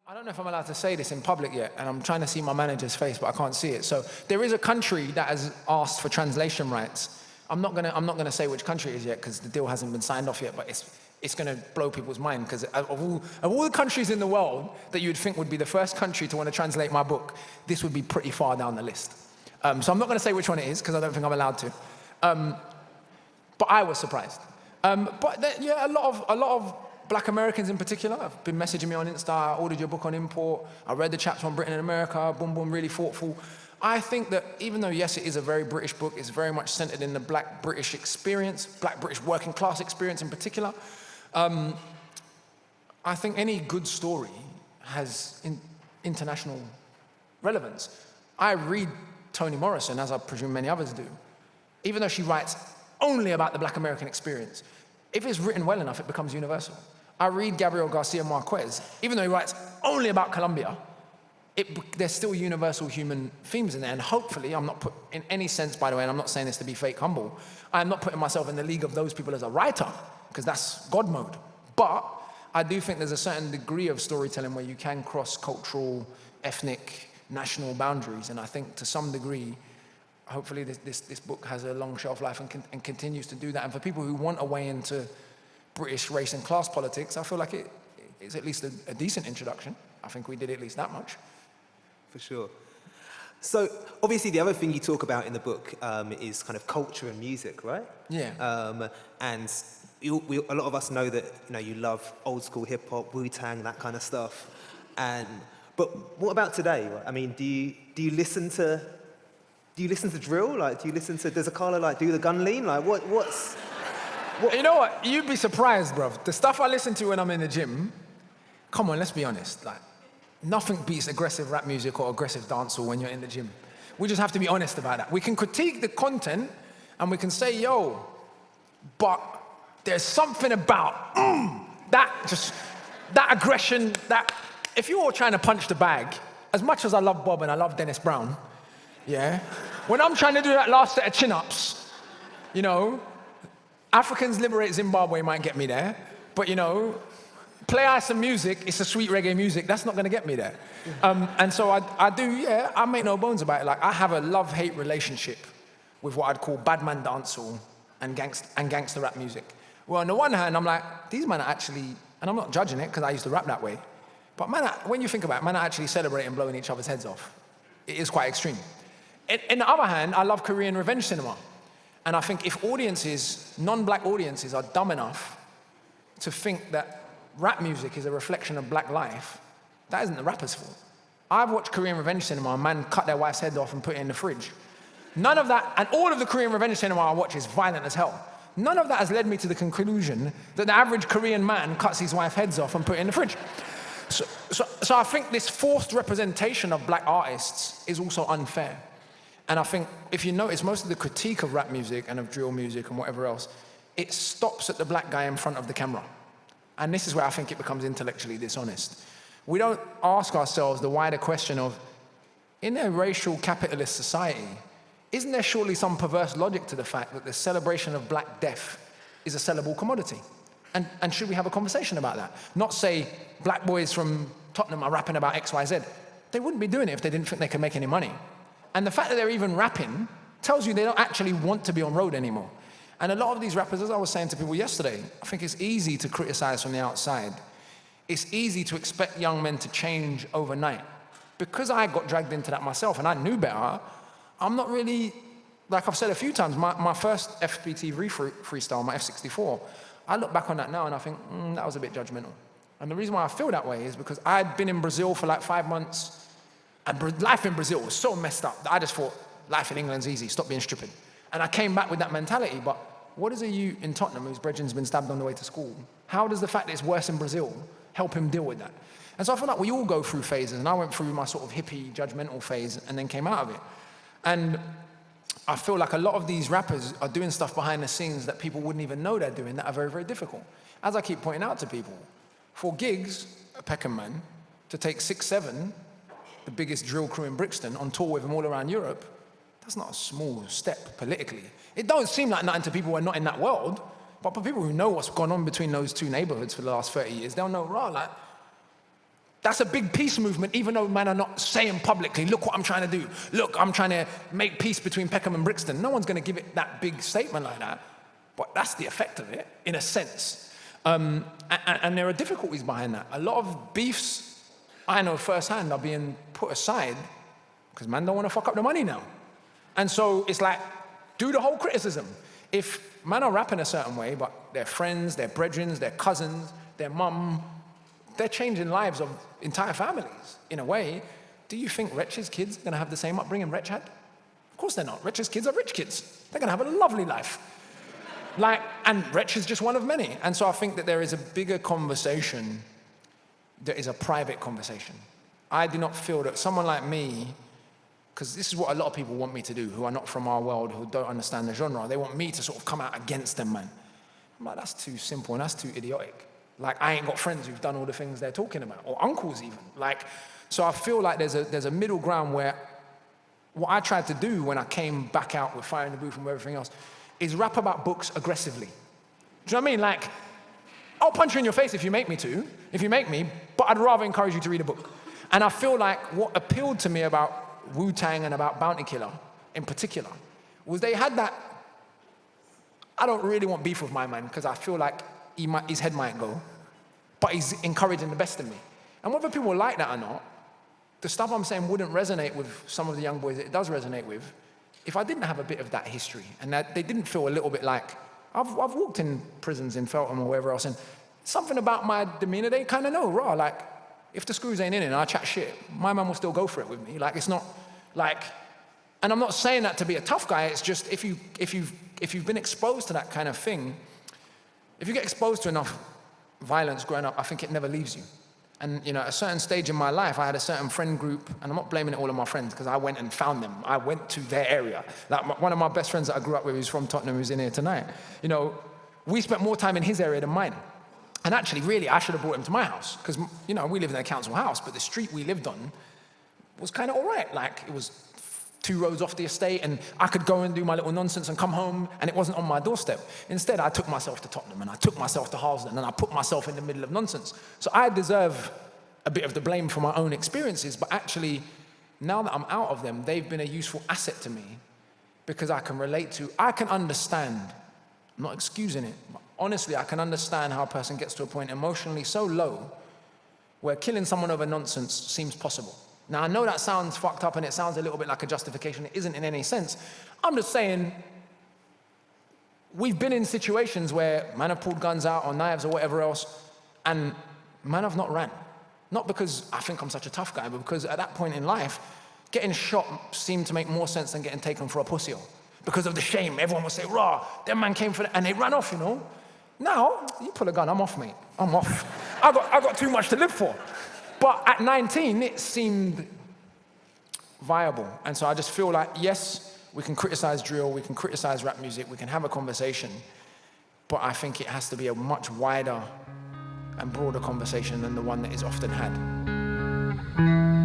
I don't know if I'm allowed to say this in public yet, and I'm trying to see my manager's face, but I can't see it. So there is a country that has asked for translation rights. I'm not gonna say which country it is yet because the deal hasn't been signed off yet, but it's gonna blow people's mind because of all the countries in the world that you'd think would be the first country to want to translate my book, this would be pretty far down the list. So I'm not gonna say which one it is because I don't think I'm allowed to. But I was surprised. Yeah, a lot of Black Americans in particular have been messaging me on Insta. I ordered your book on import. I read the chapter on Britain and America. Boom, boom, really thoughtful. I think that even though, yes, it is a very British book, it's very much centered in the Black British experience, Black British working class experience in particular. I think any good story has international relevance. I read Toni Morrison, as I presume many others do, even though she writes only about the Black American experience. If it's written well enough, it becomes universal. I read Gabriel Garcia Marquez, even though he writes only about Colombia, there's still universal human themes in there, and hopefully, I'm not in any sense, by the way, and I'm not saying this to be fake humble, I'm not putting myself in the league of those people as a writer, because that's God mode. But I do think there's a certain degree of storytelling where you can cross cultural, ethnic, national boundaries, and I think to some degree, hopefully this book has a long shelf life and continues to do that. And for people who want a way into British race and class politics, I feel like it's at least a decent introduction. I think we did at least that much. For sure. So obviously the other thing you talk about in the book is kind of culture and music, right? Yeah. And a lot of us know that you love old school hip hop, Wu-Tang, that kind of stuff. But what about today? I mean, do you listen to drill? Like, does Akala do the gun lean? Like, what's? You know what? You'd be surprised, bruv. The stuff I listen to when I'm in the gym, come on, let's be honest. Like, nothing beats aggressive rap music or aggressive dancehall when you're in the gym. We just have to be honest about that. We can critique the content and we can say, yo, but there's something about that aggression, that if you're all trying to punch the bag, as much as I love Bob and I love Dennis Brown, yeah, when I'm trying to do that last set of chin-ups, Africans Liberate Zimbabwe might get me there, but play us some music, it's a sweet reggae music, that's not gonna get me there. And so I make no bones about it. Like, I have a love-hate relationship with what I'd call badman dancehall and gangster rap music. Well, on the one hand, I'm like, these men are actually, and I'm not judging it because I used to rap that way, but when you think about it, men are actually celebrating blowing each other's heads off. It is quite extreme. On the other hand, I love Korean revenge cinema. And I think if audiences, non-black audiences, are dumb enough to think that rap music is a reflection of black life, that isn't the rapper's fault. I've watched Korean revenge cinema, a man cut their wife's head off and put it in the fridge. None of that, and all of the Korean revenge cinema I watch is violent as hell. None of that has led me to the conclusion that the average Korean man cuts his wife's heads off and put it in the fridge. So I think this forced representation of black artists is also unfair. And I think, if you notice, most of the critique of rap music and of drill music and whatever else, it stops at the black guy in front of the camera. And this is where I think it becomes intellectually dishonest. We don't ask ourselves the wider question of, in a racial capitalist society, isn't there surely some perverse logic to the fact that the celebration of black death is a sellable commodity? And should we have a conversation about that? Not say, black boys from Tottenham are rapping about X, Y, Z. They wouldn't be doing it if they didn't think they could make any money. And the fact that they're even rapping tells you they don't actually want to be on road anymore. And a lot of these rappers, as I was saying to people yesterday, I think it's easy to criticize from the outside. It's easy to expect young men to change overnight. Because I got dragged into that myself and I knew better, I'm not really, like I've said a few times, my first FPT freestyle, my F64, I look back on that now and I think, that was a bit judgmental. And the reason why I feel that way is because I'd been in Brazil for like 5 months, and life in Brazil was so messed up that I just thought, life in England's easy, stop being stupid. And I came back with that mentality, but what does a youth in Tottenham whose brethren's been stabbed on the way to school, how does the fact that it's worse in Brazil help him deal with that? And so I feel like we all go through phases, and I went through my sort of hippie, judgmental phase and then came out of it. And I feel like a lot of these rappers are doing stuff behind the scenes that people wouldn't even know they're doing that are very, very difficult. As I keep pointing out to people, for gigs, a Peckham man, to take 6'7", the biggest drill crew in Brixton, on tour with them all around Europe, that's not a small step politically. It don't seem like nothing to people who are not in that world, but for people who know what's gone on between those two neighborhoods for the last 30 years, they'll know, like, That's a big peace movement, even though men are not saying publicly, look what I'm trying to do. Look, I'm trying to make peace between Peckham and Brixton. No one's going to give it that big statement like that. But that's the effect of it, in a sense. And there are difficulties behind that. A lot of beefs, I know firsthand, are being put aside because man don't want to fuck up the money now. And so it's like, do the whole criticism. If men are rapping a certain way, but their friends, their brethren, their cousins, their mum, they're changing lives of entire families, in a way. Do you think Wretch's kids are going to have the same upbringing Wretch had? Of course they're not. Wretch's kids are rich kids. They're going to have a lovely life. And Wretch is just one of many. And so I think that there is a bigger conversation that is a private conversation. I do not feel that someone like me, because this is what a lot of people want me to do, who are not from our world, who don't understand the genre. They want me to sort of come out against them, man. I'm like, that's too simple and that's too idiotic. Like, I ain't got friends who've done all the things they're talking about, or uncles even. So I feel like there's a middle ground where what I tried to do when I came back out with Fire in the Booth and everything else is rap about books aggressively. Do you know what I mean? I'll punch you in your face if you make me, but I'd rather encourage you to read a book. And I feel like what appealed to me about Wu-Tang and about Bounty Killer in particular was they had that, I don't really want beef with my man because I feel like his head might go, but he's encouraging the best in me. And whether people like that or not, the stuff I'm saying wouldn't resonate with some of the young boys that it does resonate with if I didn't have a bit of that history and that they didn't feel a little bit like, I've walked in prisons in Feltham or wherever else, and something about my demeanor, they kind of know, raw, if the screws ain't in it and I chat shit, my man will still go for it with me. It's not and I'm not saying that to be a tough guy, it's just if you've been exposed to that kind of thing, if you get exposed to enough violence growing up, I think it never leaves you. And at a certain stage in my life, I had a certain friend group, and I'm not blaming it all on my friends because I went and found them. I went to their area. One of my best friends that I grew up with, who's from Tottenham, who's in here tonight, we spent more time in his area than mine. And actually, really, I should have brought him to my house because, we lived in a council house, but the street we lived on was kind of all right. It was 2 roads off the estate, and I could go and do my little nonsense and come home, and it wasn't on my doorstep. Instead, I took myself to Tottenham, and I took myself to Harlesden, and I put myself in the middle of nonsense. So I deserve a bit of the blame for my own experiences, but actually, now that I'm out of them, they've been a useful asset to me because I can understand, I'm not excusing it, but honestly, I can understand how a person gets to a point emotionally so low where killing someone over nonsense seems possible. Now, I know that sounds fucked up and it sounds a little bit like a justification. It isn't in any sense. I'm just saying, we've been in situations where men have pulled guns out or knives or whatever else, and men have not ran. Not because I think I'm such a tough guy, but because at that point in life, getting shot seemed to make more sense than getting taken for a pussy. Because of the shame, everyone would say, raw, that man came for that, and they ran off, Now, you pull a gun, I'm off, mate. I'm off. I got too much to live for. But at 19, it seemed viable. And so I just feel like, yes, we can criticize drill, we can criticize rap music, we can have a conversation, but I think it has to be a much wider and broader conversation than the one that is often had.